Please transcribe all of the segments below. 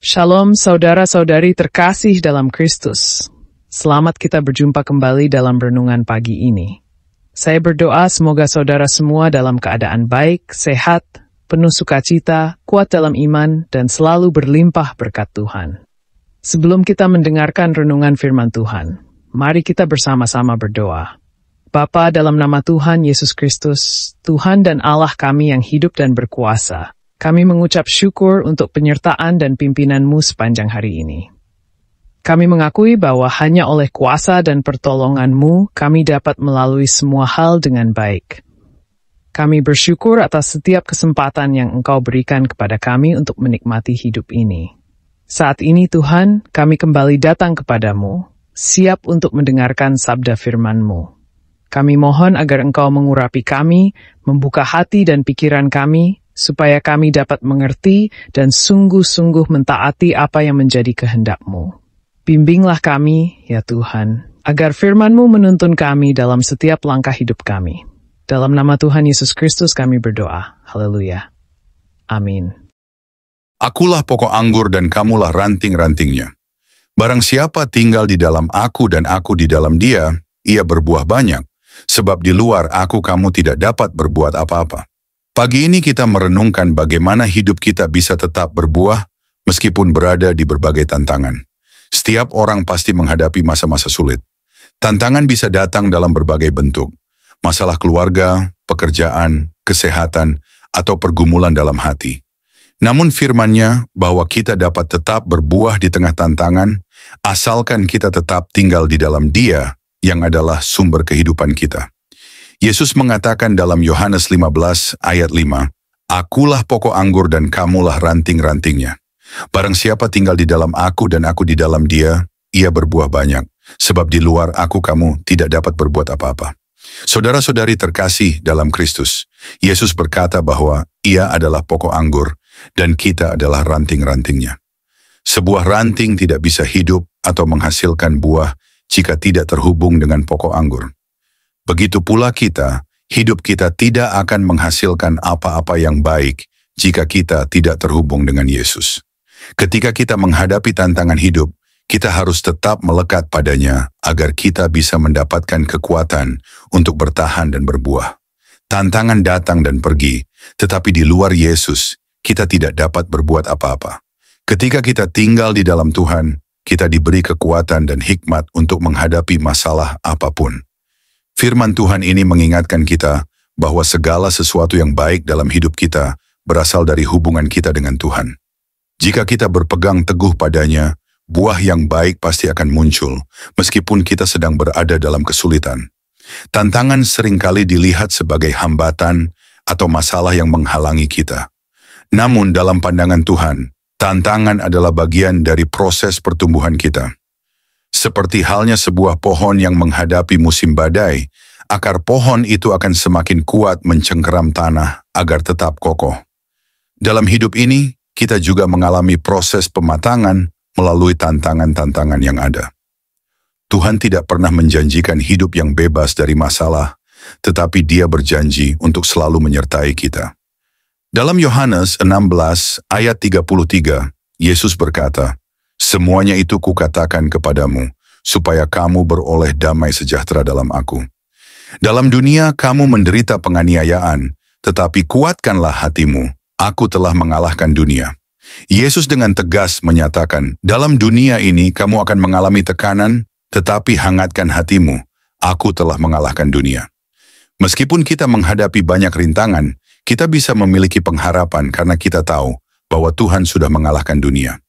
Shalom saudara-saudari terkasih dalam Kristus. Selamat kita berjumpa kembali dalam renungan pagi ini. Saya berdoa semoga saudara semua dalam keadaan baik, sehat, penuh sukacita, kuat dalam iman, dan selalu berlimpah berkat Tuhan. Sebelum kita mendengarkan renungan firman Tuhan, mari kita bersama-sama berdoa. Bapa, dalam nama Tuhan Yesus Kristus, Tuhan dan Allah kami yang hidup dan berkuasa, kami mengucap syukur untuk penyertaan dan pimpinan-Mu sepanjang hari ini. Kami mengakui bahwa hanya oleh kuasa dan pertolongan-Mu kami dapat melalui semua hal dengan baik. Kami bersyukur atas setiap kesempatan yang Engkau berikan kepada kami untuk menikmati hidup ini. Saat ini Tuhan, kami kembali datang kepadamu, siap untuk mendengarkan sabda firman-Mu. Kami mohon agar Engkau mengurapi kami, membuka hati dan pikiran kami, supaya kami dapat mengerti dan sungguh-sungguh mentaati apa yang menjadi kehendak-Mu. Bimbinglah kami, ya Tuhan, agar firman-Mu menuntun kami dalam setiap langkah hidup kami. Dalam nama Tuhan Yesus Kristus kami berdoa. Haleluya. Amin. Akulah pokok anggur dan kamulah ranting-rantingnya. Barang siapa tinggal di dalam aku dan aku di dalam dia, ia berbuah banyak, sebab di luar aku kamu tidak dapat berbuat apa-apa. Pagi ini kita merenungkan bagaimana hidup kita bisa tetap berbuah meskipun berada di berbagai tantangan. Setiap orang pasti menghadapi masa-masa sulit. Tantangan bisa datang dalam berbagai bentuk. Masalah keluarga, pekerjaan, kesehatan, atau pergumulan dalam hati. Namun firman-Nya bahwa kita dapat tetap berbuah di tengah tantangan, asalkan kita tetap tinggal di dalam Dia yang adalah sumber kehidupan kita. Yesus mengatakan dalam Yohanes 15 ayat 5, Akulah pokok anggur dan kamulah ranting-rantingnya. Barang siapa tinggal di dalam aku dan aku di dalam dia, ia berbuah banyak. Sebab di luar aku kamu tidak dapat berbuat apa-apa. Saudara-saudari terkasih dalam Kristus, Yesus berkata bahwa ia adalah pokok anggur dan kita adalah ranting-rantingnya. Sebuah ranting tidak bisa hidup atau menghasilkan buah jika tidak terhubung dengan pokok anggur. Begitu pula kita, hidup kita tidak akan menghasilkan apa-apa yang baik jika kita tidak terhubung dengan Yesus. Ketika kita menghadapi tantangan hidup, kita harus tetap melekat padanya agar kita bisa mendapatkan kekuatan untuk bertahan dan berbuah. Tantangan datang dan pergi, tetapi di luar Yesus, kita tidak dapat berbuat apa-apa. Ketika kita tinggal di dalam Tuhan, kita diberi kekuatan dan hikmat untuk menghadapi masalah apapun. Firman Tuhan ini mengingatkan kita bahwa segala sesuatu yang baik dalam hidup kita berasal dari hubungan kita dengan Tuhan. Jika kita berpegang teguh padanya, buah yang baik pasti akan muncul, meskipun kita sedang berada dalam kesulitan. Tantangan seringkali dilihat sebagai hambatan atau masalah yang menghalangi kita. Namun dalam pandangan Tuhan, tantangan adalah bagian dari proses pertumbuhan kita. Seperti halnya sebuah pohon yang menghadapi musim badai, akar pohon itu akan semakin kuat mencengkeram tanah agar tetap kokoh. Dalam hidup ini, kita juga mengalami proses pematangan melalui tantangan-tantangan yang ada. Tuhan tidak pernah menjanjikan hidup yang bebas dari masalah, tetapi Dia berjanji untuk selalu menyertai kita. Dalam Yohanes 16 ayat 33, Yesus berkata, Semuanya itu kukatakan kepadamu, supaya kamu beroleh damai sejahtera dalam aku. Dalam dunia kamu menderita penganiayaan, tetapi kuatkanlah hatimu, aku telah mengalahkan dunia. Yesus dengan tegas menyatakan, dalam dunia ini kamu akan mengalami tekanan, tetapi hangatkan hatimu, aku telah mengalahkan dunia. Meskipun kita menghadapi banyak rintangan, kita bisa memiliki pengharapan karena kita tahu bahwa Tuhan sudah mengalahkan dunia.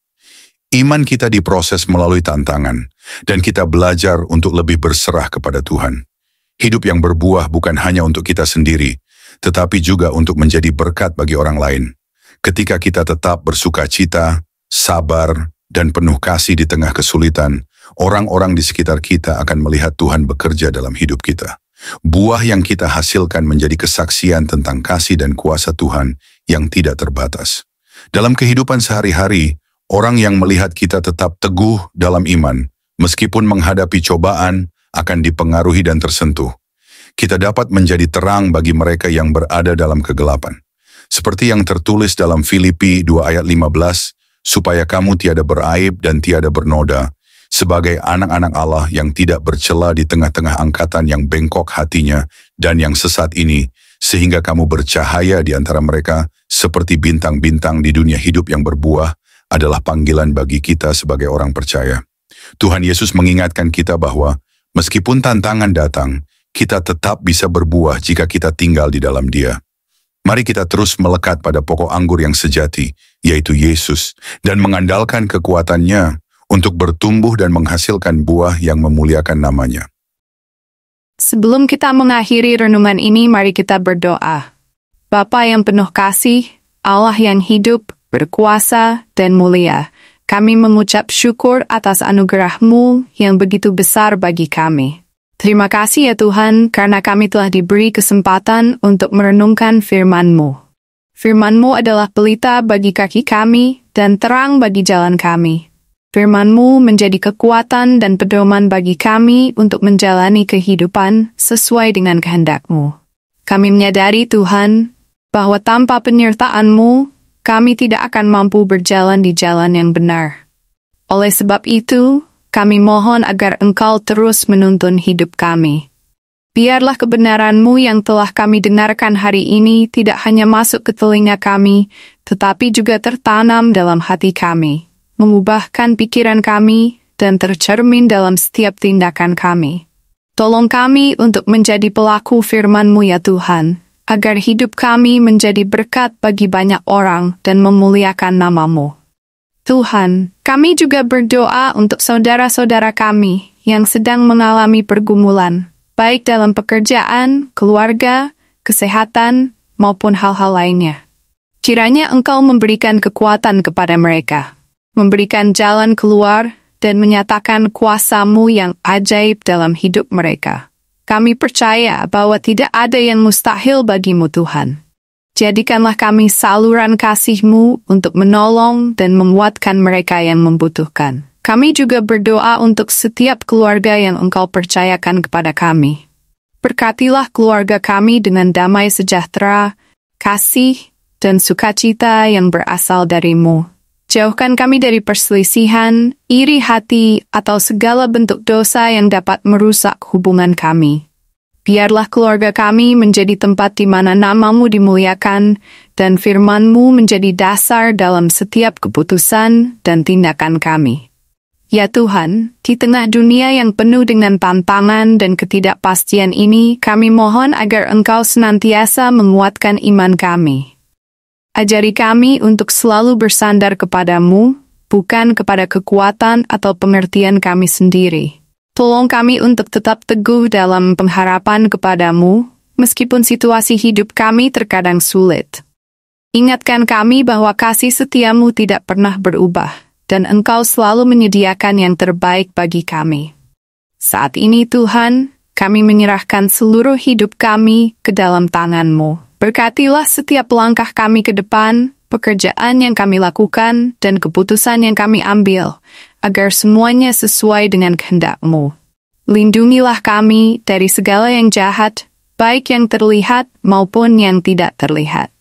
Iman kita diproses melalui tantangan, dan kita belajar untuk lebih berserah kepada Tuhan. Hidup yang berbuah bukan hanya untuk kita sendiri, tetapi juga untuk menjadi berkat bagi orang lain. Ketika kita tetap bersukacita, sabar, dan penuh kasih di tengah kesulitan, orang-orang di sekitar kita akan melihat Tuhan bekerja dalam hidup kita. Buah yang kita hasilkan menjadi kesaksian tentang kasih dan kuasa Tuhan yang tidak terbatas. Dalam kehidupan sehari-hari, orang yang melihat kita tetap teguh dalam iman, meskipun menghadapi cobaan, akan dipengaruhi dan tersentuh. Kita dapat menjadi terang bagi mereka yang berada dalam kegelapan. Seperti yang tertulis dalam Filipi 2 ayat 15, supaya kamu tiada beraib dan tiada bernoda, sebagai anak-anak Allah yang tidak bercela di tengah-tengah angkatan yang bengkok hatinya dan yang sesat ini, sehingga kamu bercahaya di antara mereka seperti bintang-bintang di dunia hidup yang berbuah, adalah panggilan bagi kita sebagai orang percaya. Tuhan Yesus mengingatkan kita bahwa meskipun tantangan datang, kita tetap bisa berbuah jika kita tinggal di dalam Dia. Mari kita terus melekat pada pokok anggur yang sejati, yaitu Yesus, dan mengandalkan kekuatannya untuk bertumbuh dan menghasilkan buah yang memuliakan nama-Nya. Sebelum kita mengakhiri renungan ini, mari kita berdoa. Bapa yang penuh kasih, Allah yang hidup, berkuasa, dan mulia, kami mengucap syukur atas anugerah-Mu yang begitu besar bagi kami. Terima kasih ya Tuhan, karena kami telah diberi kesempatan untuk merenungkan firman-Mu. Firman-Mu adalah pelita bagi kaki kami dan terang bagi jalan kami. Firman-Mu menjadi kekuatan dan pedoman bagi kami untuk menjalani kehidupan sesuai dengan kehendak-Mu. Kami menyadari Tuhan, bahwa tanpa penyertaan-Mu, kami tidak akan mampu berjalan di jalan yang benar. Oleh sebab itu, kami mohon agar Engkau terus menuntun hidup kami. Biarlah kebenaran-Mu yang telah kami dengarkan hari ini tidak hanya masuk ke telinga kami, tetapi juga tertanam dalam hati kami, mengubahkan pikiran kami, dan tercermin dalam setiap tindakan kami. Tolong kami untuk menjadi pelaku firman-Mu ya Tuhan, agar hidup kami menjadi berkat bagi banyak orang dan memuliakan nama-Mu. Tuhan, kami juga berdoa untuk saudara-saudara kami yang sedang mengalami pergumulan, baik dalam pekerjaan, keluarga, kesehatan, maupun hal-hal lainnya. Kiranya Engkau memberikan kekuatan kepada mereka, memberikan jalan keluar, dan menyatakan kuasa-Mu yang ajaib dalam hidup mereka. Kami percaya bahwa tidak ada yang mustahil bagi-Mu Tuhan. Jadikanlah kami saluran kasih-Mu untuk menolong dan menguatkan mereka yang membutuhkan. Kami juga berdoa untuk setiap keluarga yang Engkau percayakan kepada kami. Berkatilah keluarga kami dengan damai sejahtera, kasih, dan sukacita yang berasal dari-Mu. Jauhkan kami dari perselisihan, iri hati, atau segala bentuk dosa yang dapat merusak hubungan kami. Biarlah keluarga kami menjadi tempat di mana nama-Mu dimuliakan, dan firman-Mu menjadi dasar dalam setiap keputusan dan tindakan kami. Ya Tuhan, di tengah dunia yang penuh dengan tantangan dan ketidakpastian ini, kami mohon agar Engkau senantiasa menguatkan iman kami. Ajari kami untuk selalu bersandar kepada-Mu, bukan kepada kekuatan atau pengertian kami sendiri. Tolong kami untuk tetap teguh dalam pengharapan kepada-Mu, meskipun situasi hidup kami terkadang sulit. Ingatkan kami bahwa kasih setia-Mu tidak pernah berubah, dan Engkau selalu menyediakan yang terbaik bagi kami. Saat ini Tuhan, kami menyerahkan seluruh hidup kami ke dalam tangan-Mu. Berkatilah setiap langkah kami ke depan, pekerjaan yang kami lakukan, dan keputusan yang kami ambil, agar semuanya sesuai dengan kehendak-Mu. Lindungilah kami dari segala yang jahat, baik yang terlihat maupun yang tidak terlihat.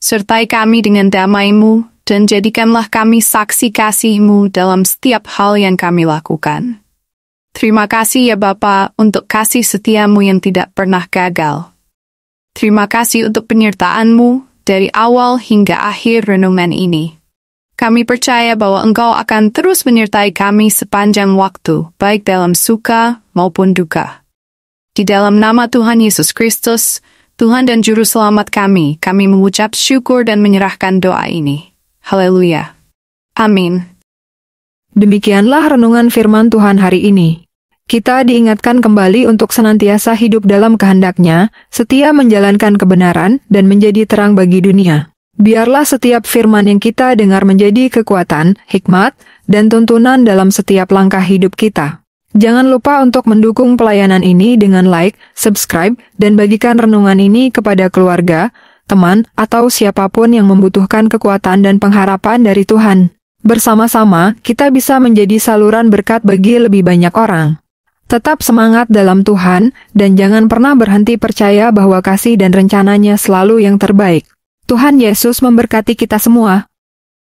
Sertai kami dengan damai-Mu, dan jadikanlah kami saksi kasih-Mu dalam setiap hal yang kami lakukan. Terima kasih ya Bapa untuk kasih setia-Mu yang tidak pernah gagal. Terima kasih untuk penyertaan-Mu dari awal hingga akhir renungan ini. Kami percaya bahwa Engkau akan terus menyertai kami sepanjang waktu, baik dalam suka maupun duka. Di dalam nama Tuhan Yesus Kristus, Tuhan dan Juru Selamat kami mengucap syukur dan menyerahkan doa ini. Haleluya. Amin. Demikianlah renungan firman Tuhan hari ini. Kita diingatkan kembali untuk senantiasa hidup dalam kehendak-Nya, setia menjalankan kebenaran, dan menjadi terang bagi dunia. Biarlah setiap firman yang kita dengar menjadi kekuatan, hikmat, dan tuntunan dalam setiap langkah hidup kita. Jangan lupa untuk mendukung pelayanan ini dengan like, subscribe, dan bagikan renungan ini kepada keluarga, teman, atau siapapun yang membutuhkan kekuatan dan pengharapan dari Tuhan. Bersama-sama, kita bisa menjadi saluran berkat bagi lebih banyak orang. Tetap semangat dalam Tuhan, dan jangan pernah berhenti percaya bahwa kasih dan rencananya selalu yang terbaik. Tuhan Yesus memberkati kita semua.